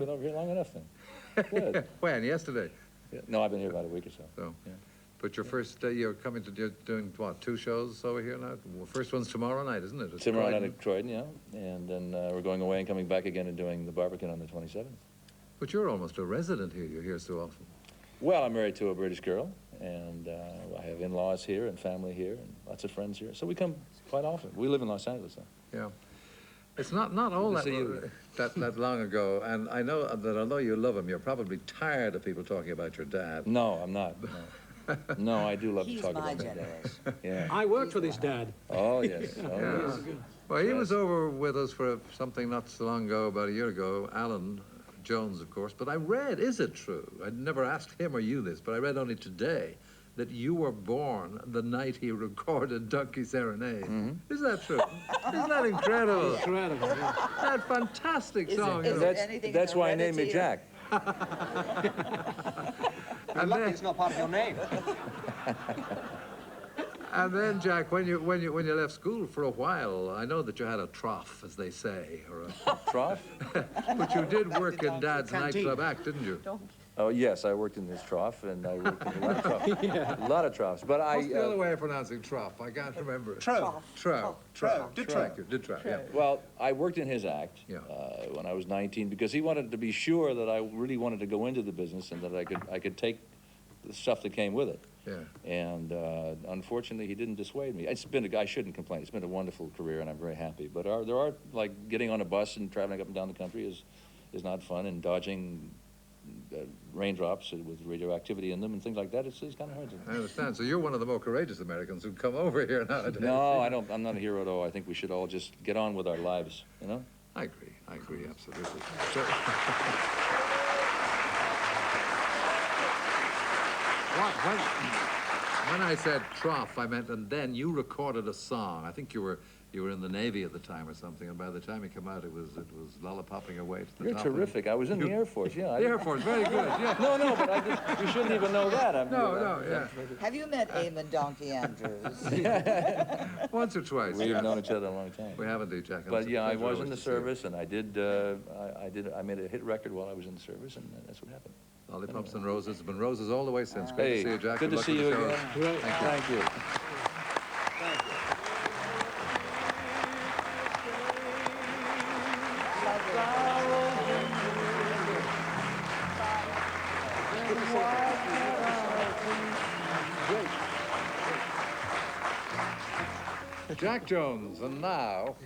been over here long enough then. Good. When? Yesterday? Yeah. No, I've been here about a week or so. So, yeah. But your first, you're coming to, you're doing, what, 2 shows over here now? Well, first one's tomorrow night, isn't it? It's Tomorrow night Croydon. at Croydon, yeah. And then we're going away and coming back again and doing the Barbican on the 27th. But you're almost a resident here. You're here so often. Well, I'm married to a British girl, and I have in-laws here and family here and lots of friends here. So we come quite often. We live in Los Angeles, though. Yeah. It's not all that long ago, and I know that although you love him, you're probably tired of people talking about your dad. No, I'm not. No, no, I do love to talk about my dad. He's my generation. Yeah. I worked with his dad. Oh, yes. Oh, Yeah. yes. Well, he was over with us for something not so long ago, about a year ago, Alan Jones, of course. But I read, is it true? I'd never asked him or you this, but I read only today that you were born the night he recorded Donkey Serenade. Mm-hmm. Is that true? Isn't that incredible? Incredible, yeah. That fantastic song. Is it anything That's why I named me heredity? Jack. You're lucky it's not part of your name. And then, Jack, when you left school for a while, I know that you had a trough, as they say, or a Trough? but you did work in Dad's Canteen. nightclub act, didn't you? Oh, yes, I worked in this trough, and I worked in a lot of troughs. A lot of troughs. But What's the other way of pronouncing trough? I can't remember it. Trough. Trough. Did trough, yeah. Well, I worked in his act Yeah. when I was 19 because he wanted to be sure that I really wanted to go into the business and that I could take the stuff that came with it. Yeah. And unfortunately, he didn't dissuade me. I shouldn't complain. It's been a wonderful career, and I'm very happy. But there are like getting on a bus and traveling up and down the country is not fun, and dodging raindrops with radioactivity in them and things like that. It's kind of hard to. I understand. So you're one of the more courageous Americans who come over here nowadays. No, I don't. I'm not a hero at all. I think we should all just get on with our lives. You know. I agree, absolutely. So, when I said trough, I meant, and then you recorded a song. I think you were in the Navy at the time or something, and by the time you came out, it was lollipopping away to the You're top. terrific. I was in the Air Force. Yeah. The Air Force, very good. Yeah. No, but you shouldn't even know that. Yeah. Have you met Eamon Donkey Andrews? Once or twice. We've known each other a long time. We haven't, indeed, Jack. But yeah, I It's a was pleasure in the always to see you. service, and I made a hit record while I was in the service, and that's what happened. Lollipops and roses have been roses all the way since. Great Hey, to see you, Jack. good to luck see with you the show. again. Great. Thank you. Jack Jones, and now,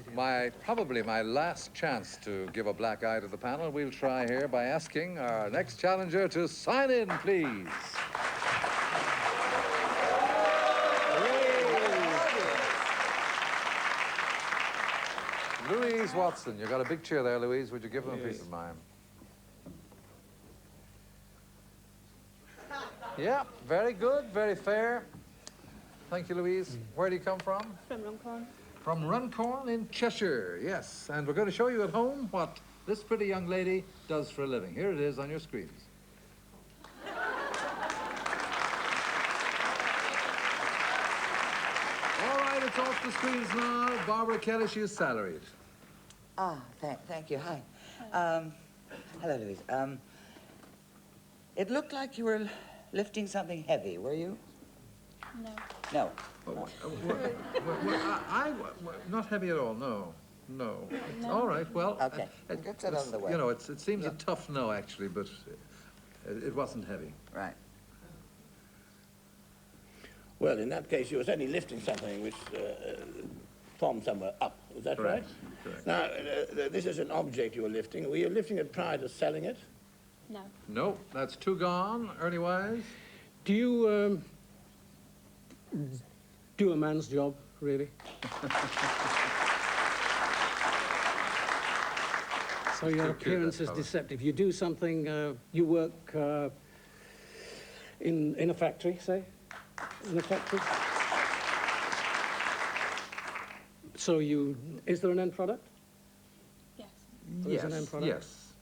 probably my last chance to give a black eye to the panel. We'll try here by asking our next challenger to sign in, please. Louise Watson. You got a big cheer there, Louise. Would you give them a piece of mine? Yeah, very good, very fair. Thank you, Louise. Where do you come from? From Runcorn. From Runcorn in Cheshire, yes. And we're going to show you at home what this pretty young lady does for a living. Here it is on your screens. All right, it's off the screens now. Barbara Kelly, she is salaried. Thank you. Hi. Hello, Louise. It looked like you were lifting something heavy, were you? No. No. Not heavy at all, no. No. All right, well. Okay. Get that out of the way. You know, it seems a tough no, actually, but it wasn't heavy. Right. Well, in that case, you were certainly lifting something which from somewhere up. Is that Correct. right? Now, this is an object you were lifting. Were you lifting it prior to selling it? No. No, that's 2 gone. Ernie Wise? Do you do a man's job, really? So your appearance is deceptive. You do something, you work in a factory, say? In a factory? So is there an end product? Yes. There is an end product? Yes.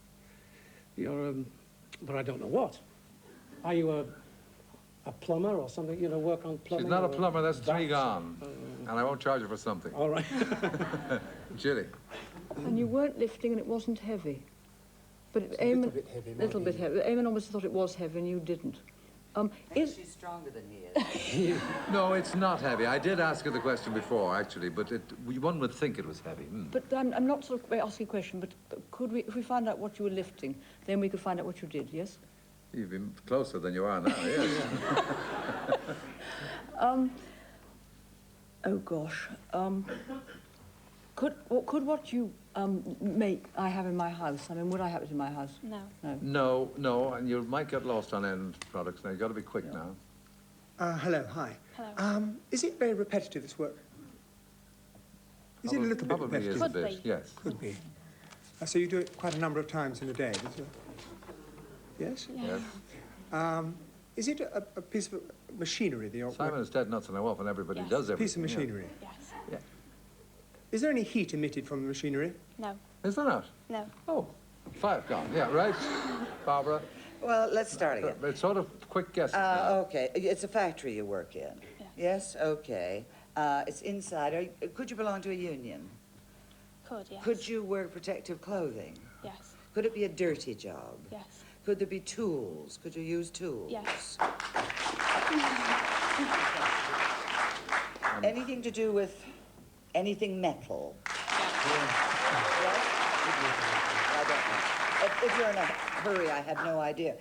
You're, but I don't know what. Are you a plumber or something? You know, work on plumbing? She's not a or plumber, that's 3 baths? gone. And I won't charge her for something. All right. Julie? And you weren't lifting and it wasn't heavy. But It's a Eamon, little bit heavy, little bit maybe. heavy. Eamon almost thought it was heavy and you didn't. Is, She's stronger than he is. No, it's not heavy. I did ask her the question before, actually, but one would think it was heavy. but I'm not sort of asking a question, but could we, if we find out what you were lifting, then we could find out what you did, yes? You've been closer than you are now, yes. Oh gosh. Could what you make I have in my house? I mean, would I have it in my house? No. No. No, and you might get lost on end products now. You've got to be quick now. Hello, hi. Hello. Is it very repetitive, this work? Is it a little bit Probably repetitive? is a Could bit, be. yes. Could be. So you do it quite a number of times in a day, does it? Yes? Yeah. Yes. Is it a piece of machinery? Simon is dead nuts and I walk and everybody Yes. does everything. Piece of machinery. Yes. Yeah. Is there any heat emitted from the machinery? No. Is there not? No. Oh, 5 gone. Yeah, right. Barbara, Well, let's start again. it's sort of quick guesses now. Okay, it's a factory you work in. Yeah. Yes, okay. It's inside. Could you belong to a union? Could, yes. Could you wear protective clothing? Yes. Could it be a dirty job? Yes. Could there be tools? Could you use tools? Yes. Anything to do with anything metal? Yes? I don't know. If you're in a hurry, I have no idea.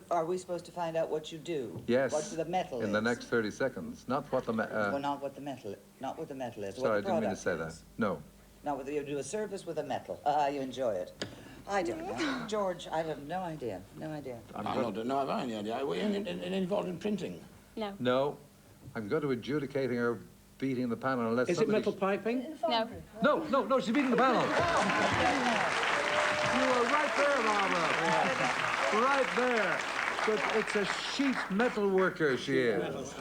Are we supposed to find out what you do? Yes. What the metal is? In the next 30 seconds. Not what the... Well, not what the metal is. sorry, I what the didn't mean to product say that. is. No. Not whether you do a service with a metal. You enjoy it. I don't know. George, I have no idea. No idea. I don't know if I have any idea. Are we involved in printing? No. No. I'm going to adjudicating her beating the panel unless Is it somebody... metal piping? No. No, she's beating the panel. You were right there, Barbara. Right there. But it's a sheet metal worker, she is.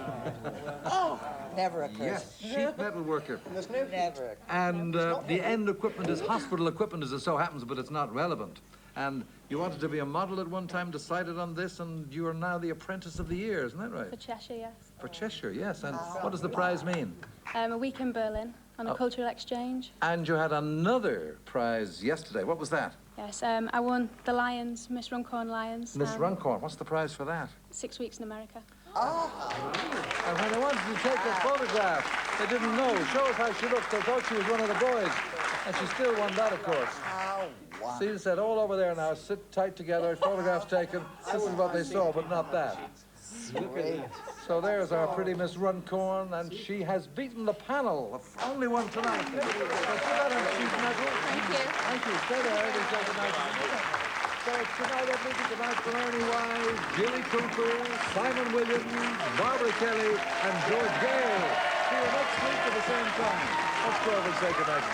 Never occurs. Yes, sheet metal worker. Never. And the end equipment is hospital equipment, as it so happens, but it's not relevant. And you wanted to be a model at one time, decided on this, and you are now the apprentice of the year, isn't that right? For Cheshire, yes. For Cheshire, yes. And what does the prize mean? A week in Berlin on a cultural exchange. And you had another prize yesterday. What was that? Yes. I won the Lions, Miss Runcorn Lions. Miss Runcorn. What's the prize for that? 6 weeks in America. And when they wanted to take a photograph, they didn't know. Show us how she looked. They thought she was one of the boys. And she still won that, of course. See, it said all over there now, sit tight together, photographs taken. This is what they saw, but not that. So there's our pretty Miss Runcorn, and she has beaten the panel. The only one tonight. So put that on sheet metal. Thank you. Thank you. Stay there. We'll take a nice So it's tonight, everything tonight from Ernie Wise, Jilly Cooper, Simon Williams, Barbara Kelly, and George Gale. See you next week at the same time. Let's go over and say goodnight.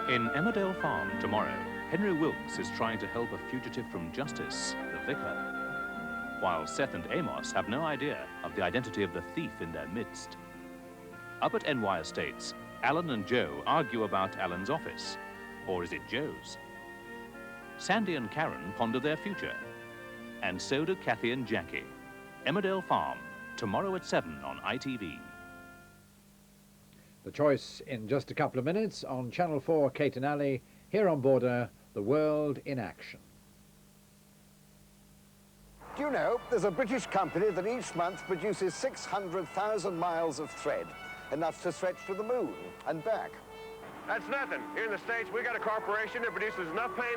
In Emmerdale Farm tomorrow, Henry Wilkes is trying to help a fugitive from justice, the vicar, while Seth and Amos have no idea of the identity of the thief in their midst. Up at NY Estates, Alan and Joe argue about Alan's office, or is it Joe's? Sandy and Karen ponder their future, and so do Kathy and Jackie. Emmerdale Farm, tomorrow at 7 on ITV. The choice in just a couple of minutes on Channel 4 Kate and Ali, here on Border, the world in action. Do you know, there's a British company that each month produces 600,000 miles of thread, enough to stretch to the moon and back. That's nothing. Here in the States, we got a corporation that produces enough paint